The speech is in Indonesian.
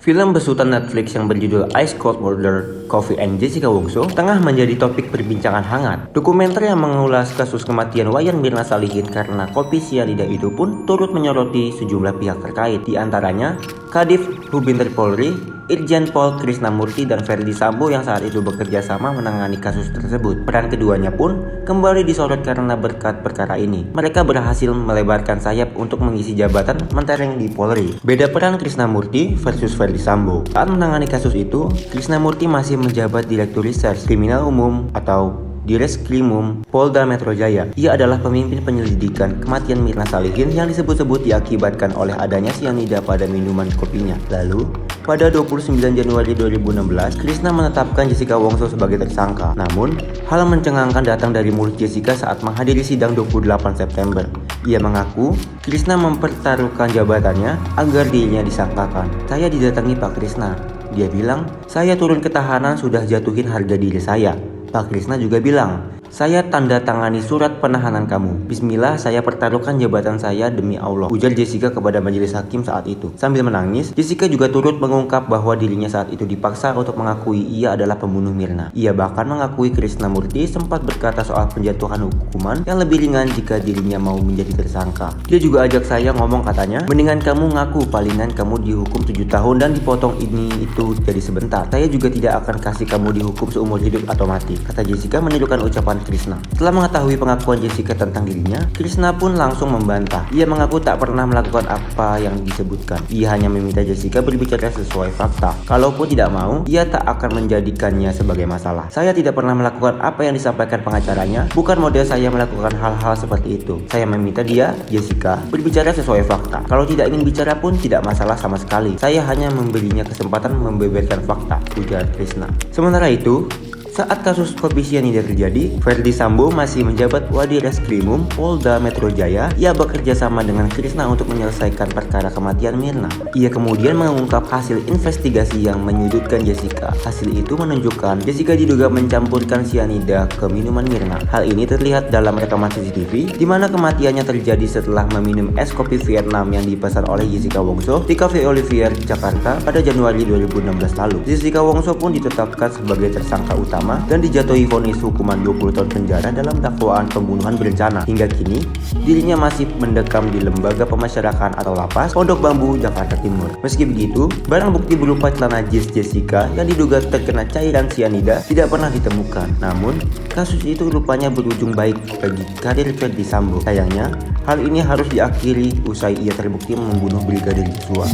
Film besutan Netflix yang berjudul Ice Cold Murder, Coffee and Jessica Wongso tengah menjadi topik perbincangan hangat. Dokumenter yang mengulas kasus kematian Wayan Mirna Salihin karena kopi sianida itu pun turut menyoroti sejumlah pihak terkait, di antaranya Kadif Hubinter Polri, Irjen Pol Krisnamurti dan Verdi Sambo yang saat itu bekerja sama menangani kasus tersebut. Peran keduanya pun kembali disorot karena berkat perkara ini mereka berhasil melebarkan sayap untuk mengisi jabatan mentereng di Polri. Beda peran Krisnamurti versus Verdi Sambo. Saat menangani kasus itu, Krisnamurti masih menjabat Direktur Reserse Kriminal Umum atau Direskrimum Polda Metro Jaya. Ia adalah pemimpin penyelidikan kematian Mirna Salihin yang disebut-sebut diakibatkan oleh adanya sianida pada minuman kopinya. Lalu, pada 29 Januari 2016, Krisna menetapkan Jessica Wongso sebagai tersangka. Namun, hal mencengangkan datang dari mulut Jessica saat menghadiri sidang 28 September. Ia mengaku Krisna mempertaruhkan jabatannya agar dirinya disangkakan. "Saya didatangi Pak Krisna." Dia bilang, "Saya turun ke tahanan sudah jatuhin harga diri saya." Pak Krisna juga bilang, "Saya tanda tangani surat penahanan kamu. Bismillah, saya pertaruhkan jabatan saya demi Allah," ujar Jessica kepada majelis hakim saat itu. Sambil menangis, Jessica juga turut mengungkap bahwa dirinya saat itu dipaksa untuk mengakui ia adalah pembunuh Mirna. Ia bahkan mengakui Krisnamurti sempat berkata soal penjatuhan hukuman yang lebih ringan jika dirinya mau menjadi tersangka. Dia juga ajak saya ngomong, katanya, "Mendingan kamu ngaku, palingan kamu dihukum 7 tahun dan dipotong ini itu jadi sebentar. Saya juga tidak akan kasih kamu dihukum seumur hidup atau mati," kata Jessica menirukan ucapan Krisna. Setelah mengetahui pengakuan Jessica tentang dirinya, Krisna pun langsung membantah. Ia mengaku tak pernah melakukan apa yang disebutkan. Ia hanya meminta Jessica berbicara sesuai fakta. Kalaupun tidak mau, ia tak akan menjadikannya sebagai masalah. "Saya tidak pernah melakukan apa yang disampaikan pengacaranya. Bukan model saya melakukan hal-hal seperti itu. Saya meminta dia, Jessica, berbicara sesuai fakta. Kalau tidak ingin bicara pun tidak masalah sama sekali. Saya hanya memberinya kesempatan membeberkan fakta," ujar Krisna. Sementara itu, saat kasus kopi sianida terjadi, Verdi Sambo masih menjabat Wadireskrimum Polda Metro Jaya. Ia bekerja sama dengan Krisna untuk menyelesaikan perkara kematian Mirna. Ia kemudian mengungkap hasil investigasi yang menyudutkan Jessica. Hasil itu menunjukkan Jessica diduga mencampurkan sianida ke minuman Mirna. Hal ini terlihat dalam rekaman CCTV, di mana kematiannya terjadi setelah meminum es kopi Vietnam yang dipesan oleh Jessica Wongso di Cafe Olivier, Jakarta pada Januari 2016 lalu. Jessica Wongso pun ditetapkan sebagai tersangka utama dan dijatuhi vonis hukuman 20 tahun penjara dalam dakwaan pembunuhan berencana. Hingga kini, dirinya masih mendekam di Lembaga Pemasyarakatan atau Lapas Pondok Bambu, Jakarta Timur. Meski begitu, barang bukti berupa celana jeans Jessica yang diduga terkena cairan sianida tidak pernah ditemukan. Namun, kasus itu rupanya berujung baik bagi karir Verdi Sambo. Sayangnya, hal ini harus diakhiri usai ia terbukti membunuh Brigadir Yosua.